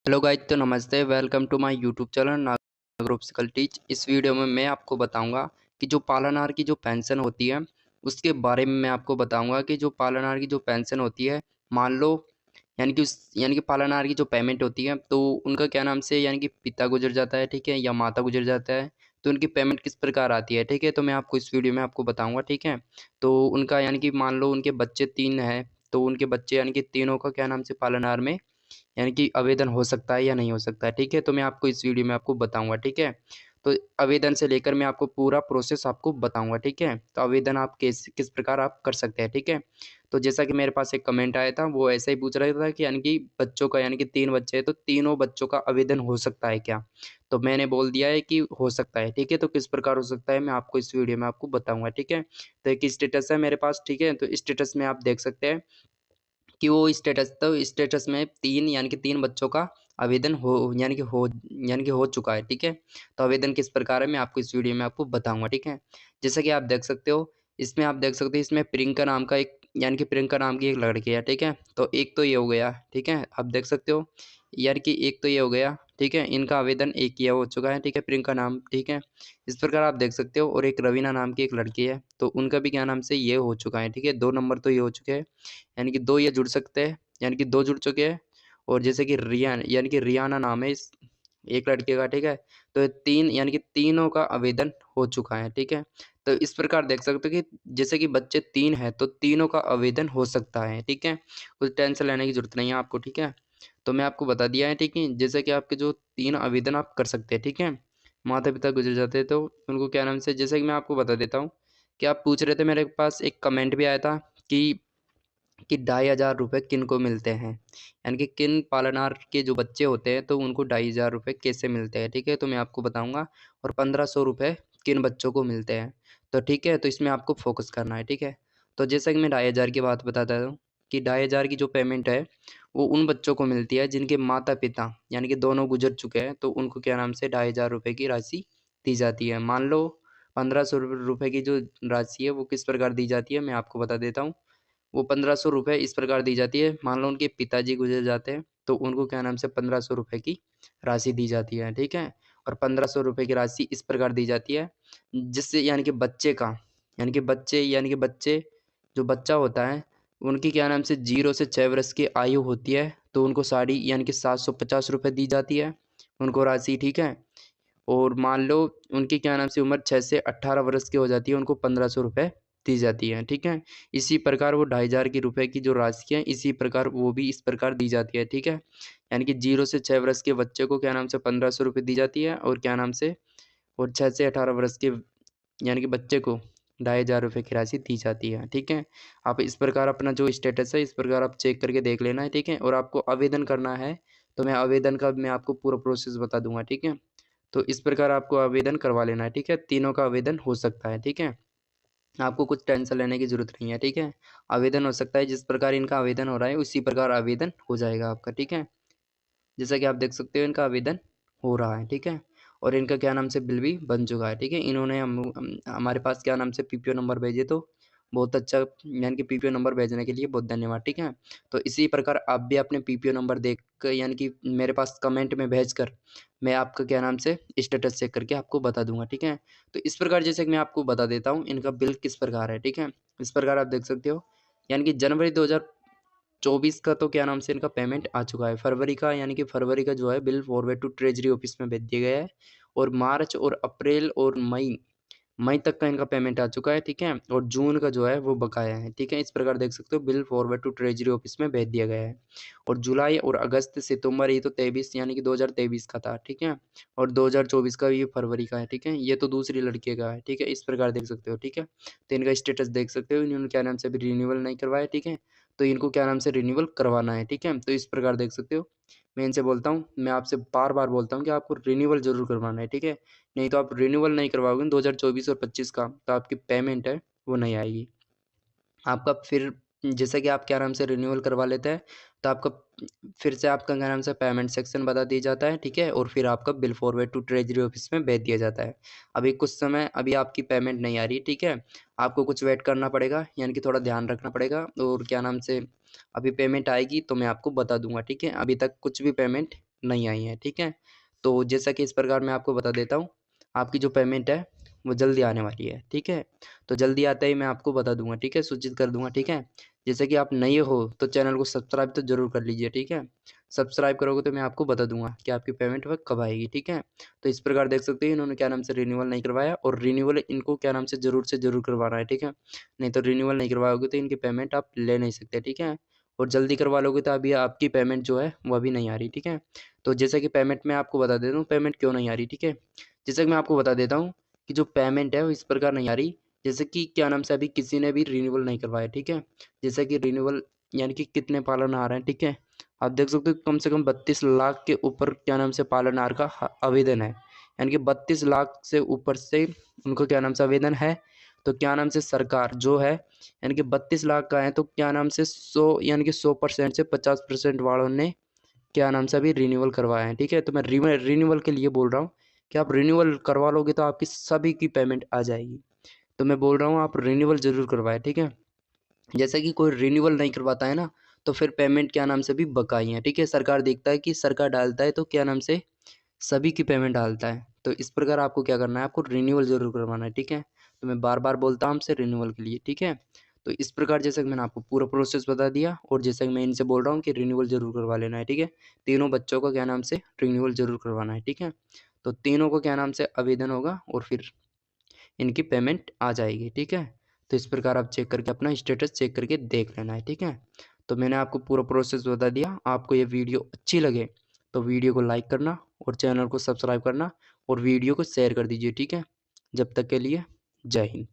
Hello guys, तो नमस्ते। Welcome to my YouTube channel Nagar obstacle teach. इस वीडियो में मैं आपको बताऊंगा कि जो पालनहार की जो पेंशन होती है उसके बारे में मैं आपको बताऊंगा कि जो पालनहार की जो पेंशन होती है, मान लो यानी कि पालनहार की जो पेमेंट होती है, तो उनका क्या नाम से यानी कि पिता गुजर जाता है, ठीक है, या माता गुजर जाता है, तो उनकी पेमेंट किस प्रकार आती है, ठीक है। तो मैं आपको इस वीडियो में आपको बताऊंगा, ठीक है। तो उनका यानी कि मान लो उनके बच्चे 3 हैं, तो उनके बच्चे यानी कि तीनों का क्या नाम से पालनहार में यानी कि आवेदन हो सकता है या नहीं हो सकता है, ठीक है। तो मैं आपको इस वीडियो में आपको बताऊंगा, ठीक है। तो आवेदन से लेकर मैं आपको पूरा प्रोसेस आपको बताऊंगा, ठीक है। तो आवेदन आप किस प्रकार आप कर सकते हैं, ठीक है। तो जैसा कि मेरे पास एक कमेंट आया था, वो ऐसा ही पूछ रहा था कि यानी कि बच्चों का यानी कि 3 बच्चे हैं, तो तीनों बच्चों का आवेदन हो सकता है क्या? तो मैंने बोल दिया है कि हो सकता है, ठीक है। तो किस प्रकार हो सकता है मैं आपको इस वीडियो में आपको बताऊंगा, ठीक है। तो एक स्टेटस है मेरे पास, ठीक है। तो स्टेटस में आप देख सकते हैं कि वो स्टेटस में 3 यानी कि 3 बच्चों का आवेदन हो चुका है, ठीक है। तो आवेदन किस प्रकार है मैं आपको इस वीडियो में आपको बताऊँगा, ठीक है। जैसा कि आप देख सकते हो, इसमें प्रियंका नाम का एक यानी कि प्रियंका नाम की एक लड़की है, ठीक है। तो एक तो ये हो गया, ठीक है। आप देख सकते हो यार कि एक तो ये हो गया, ठीक है। इनका आवेदन एक ये हो चुका है, ठीक है, प्रियंका नाम, ठीक है। इस प्रकार आप देख सकते हो, और एक रवीना नाम की एक लड़की है, तो उनका भी क्या नाम से ये हो चुका है, ठीक है। 2 नंबर तो ये हो चुके हैं, यानी कि 2 ये जुड़ सकते हैं, यानी कि 2 जुड़ चुके हैं। और जैसे कि रियान यानी कि रियाना नाम है इस एक लड़के का, ठीक है। तो ये 3 यानी कि तीनों का आवेदन हो चुका है, ठीक है। तो इस प्रकार देख सकते हो कि जैसे कि बच्चे 3 हैं, तो तीनों का आवेदन हो सकता है, ठीक है। कुछ टेंशन लेने की ज़रूरत नहीं है आपको, ठीक है। तो मैं आपको बता दिया है, ठीक है। जैसे कि आपके जो 3 आवेदन आप कर सकते हैं, ठीक है। माता-पिता गुज़र जाते हैं तो उनको क्या नाम से, जैसे कि मैं आपको बता देता हूँ कि आप पूछ रहे थे, मेरे पास एक कमेंट भी आया था कि 2,500 किन को मिलते हैं, यानी कि किन पालनहार के जो बच्चे होते हैं तो उनको 2,500 कैसे मिलते हैं, ठीक है। तो मैं आपको बताऊंगा। और 1,500 किन बच्चों को मिलते हैं, तो ठीक है। तो इसमें आपको फोकस करना है, ठीक है। तो जैसा कि मैं 2,500 की बात बताता हूँ कि 2,500 की जो पेमेंट है वो उन बच्चों को मिलती है जिनके माता पिता यानी कि दोनों गुजर चुके हैं, तो उनको क्या नाम से 2,500 की राशि दी जाती है। मान लो 1,500 की जो राशि है वो किस प्रकार दी जाती है मैं आपको बता देता हूँ। वो 1,500 इस प्रकार दी जाती है, मान लो उनके पिताजी गुजर जाते हैं, तो उनको क्या नाम से 1,500 की राशि दी जाती है, ठीक है। और 1,500 की राशि इस प्रकार दी जाती है, जिससे यानी कि बच्चे जो बच्चा होता है, उनकी क्या नाम से 0 से 6 वर्ष की आयु होती है, तो उनको साड़ी यानी कि ₹750 दी जाती है, उनको राशि, ठीक है। और मान लो उनकी क्या नाम से उम्र 6 से 18 वर्ष की हो जाती है, उनको 1,500 दी जाती है, ठीक है। इसी प्रकार वो 2,500 की रुपए की जो राशि है, इसी प्रकार वो भी इस प्रकार दी जाती है, ठीक है। यानी कि 0 से 6 वर्ष के बच्चे को क्या नाम से 1,500 दी जाती है, और क्या नाम से और 6 से 18 वर्ष के यानी कि बच्चे को 2,500 की राशि दी जाती है, ठीक है। आप इस प्रकार अपना जो स्टेटस है, इस प्रकार आप चेक करके देख लेना है, ठीक है। और आपको आवेदन करना है, तो मैं आवेदन का मैं आपको पूरा प्रोसेस बता दूँगा, ठीक है। तो इस प्रकार आपको आवेदन करवा लेना है, ठीक है। तीनों का आवेदन हो सकता है, ठीक है। आपको कुछ टेंशन लेने की ज़रूरत नहीं है, ठीक है। आवेदन हो सकता है, जिस प्रकार इनका आवेदन हो रहा है उसी प्रकार आवेदन हो जाएगा आपका, ठीक है। जैसा कि आप देख सकते हो इनका आवेदन हो रहा है, ठीक है। और इनका क्या नाम से बिल भी बन चुका है, ठीक है। इन्होंने हमारे पास क्या नाम से पीपीओ नंबर भेजे, तो बहुत अच्छा, यानी कि पीपीओ नंबर भेजने के लिए बहुत धन्यवाद, ठीक है। तो इसी प्रकार आप भी अपने पीपीओ नंबर देख कर यानी कि मेरे पास कमेंट में भेजकर मैं आपका क्या नाम से स्टेटस चेक करके आपको बता दूंगा, ठीक है। तो इस प्रकार जैसे कि मैं आपको बता देता हूँ इनका बिल किस प्रकार है, ठीक है। इस प्रकार आप देख सकते हो, यानी कि जनवरी 2024 का तो क्या नाम से इनका पेमेंट आ चुका है। फरवरी का यानी कि फरवरी का जो है bill forward to treasury office में भेज दिया गया है। और मार्च और अप्रैल और मई मई तक का इनका पेमेंट आ चुका है, ठीक है। और जून का जो है वो बकाया है, ठीक है। इस प्रकार देख सकते हो bill forward to treasury office में भेज दिया गया है। और जुलाई और अगस्त सितंबर ये तो 23 यानी कि 2023 का था, ठीक है। और 2024 का ये फरवरी का है, ठीक है। ये तो दूसरी लड़के का है, ठीक है। इस प्रकार देख सकते हो, ठीक है। तो इनका स्टेटस देख सकते हो, इन्होंने क्या नाम से अभी रिन्यूअल नहीं करवाया, ठीक है। तो इनको क्या नाम से रिन्यूअल करवाना है, ठीक है। तो इस प्रकार देख सकते हो, मैं इनसे बोलता हूँ, मैं आपसे बार बार बोलता हूँ कि आपको रिन्यूअल जरूर करवाना है, ठीक है। नहीं तो आप रिन्यूअल नहीं करवाओगे 2024 और 25 का, तो आपकी पेमेंट है वो नहीं आएगी आपका। फिर जैसे कि आप क्या नाम से रिन्यूअल करवा लेते हैं, तो आपका फिर से आपका क्या नाम से पेमेंट सेक्शन बता दिया जाता है, ठीक है। और फिर आपका bill forward to treasury office में भेज दिया जाता है। अभी कुछ समय अभी आपकी पेमेंट नहीं आ रही, ठीक है। आपको कुछ वेट करना पड़ेगा, यानी कि थोड़ा ध्यान रखना पड़ेगा। और क्या नाम से अभी पेमेंट आएगी तो मैं आपको बता दूंगा, ठीक है। अभी तक कुछ भी पेमेंट नहीं आई हैं, ठीक है। तो जैसा कि इस प्रकार मैं आपको बता देता हूँ, आपकी जो पेमेंट है वो जल्दी आने वाली है, ठीक है। तो जल्दी आते ही मैं आपको बता दूंगा, ठीक है, सूचित कर दूंगा, ठीक है। जैसे कि आप नए हो तो चैनल को सब्सक्राइब तो जरूर कर लीजिए, ठीक है। सब्सक्राइब करोगे तो मैं आपको बता दूंगा कि आपकी पेमेंट वह कब आएगी, ठीक है। तो इस प्रकार देख सकते हैं इन्होंने क्या नाम से रिन्यूअल नहीं करवाया, और रिन्यूअल इनको क्या नाम से जरूर करवाना है, ठीक है। नहीं तो रिन्यूअल नहीं करवाओगे तो इनकी पेमेंट आप ले नहीं सकते, ठीक है। और जल्दी करवा लोगे तो अभी आपकी पेमेंट जो है वो अभी नहीं आ रही, ठीक है। तो जैसे कि पेमेंट मैं आपको बता देता हूँ पेमेंट क्यों नहीं आ रही, ठीक है। जैसे कि मैं आपको बता देता हूँ कि जो पेमेंट है वो इस प्रकार नहीं आ रही, जैसे कि क्या नाम से अभी किसी ने भी रिन्यूअल नहीं करवाया, ठीक है। जैसे कि रिन्यूअल यानी कि कितने पालनहार हैं, ठीक है। आप देख सकते हो कम से कम 32 लाख के ऊपर क्या नाम से पालनहार का आवेदन है, यानी कि 32 लाख से ऊपर से उनको क्या नाम से आवेदन है। तो क्या नाम से सरकार जो है यानी कि 32 लाख का है, तो क्या नाम से 100 यानी कि 100% से 50% वालों ने क्या नाम से अभी रिन्यूअल करवाया है, ठीक है। तो मैं रिन्यूअल के लिए बोल रहा हूँ कि आप रिन्यूअल करवा लोगे तो आपकी सभी की पेमेंट आ जाएगी। तो मैं बोल रहा हूँ आप रिन्यूअल ज़रूर करवाएं, ठीक है। जैसे कि कोई रिन्यूअल नहीं करवाता है ना, तो फिर पेमेंट क्या नाम से भी बकाई है, ठीक है। सरकार देखता है कि सरकार डालता है तो क्या नाम से सभी की पेमेंट डालता है। तो इस प्रकार आपको क्या करना है, आपको रिन्यूअल ज़रूर करवाना है, ठीक है। तो मैं बार बार बोलता हूँ हमसे रिन्यूअल के लिए, ठीक है। तो इस प्रकार जैसे कि मैंने आपको पूरा प्रोसेस बता दिया, और जैसे कि मैं इनसे बोल रहा हूँ कि रिन्यूअल ज़रूर करवा लेना है, ठीक है। तीनों बच्चों को क्या नाम से रिन्यूअल ज़रूर करवाना है, ठीक है। तो तीनों को क्या नाम से आवेदन होगा और फिर इनकी पेमेंट आ जाएगी, ठीक है। तो इस प्रकार आप चेक करके अपना स्टेटस चेक करके देख लेना है, ठीक है। तो मैंने आपको पूरा प्रोसेस बता दिया। आपको ये वीडियो अच्छी लगे तो वीडियो को लाइक करना और चैनल को सब्सक्राइब करना और वीडियो को शेयर कर दीजिए, ठीक है। जब तक के लिए जय हिंद।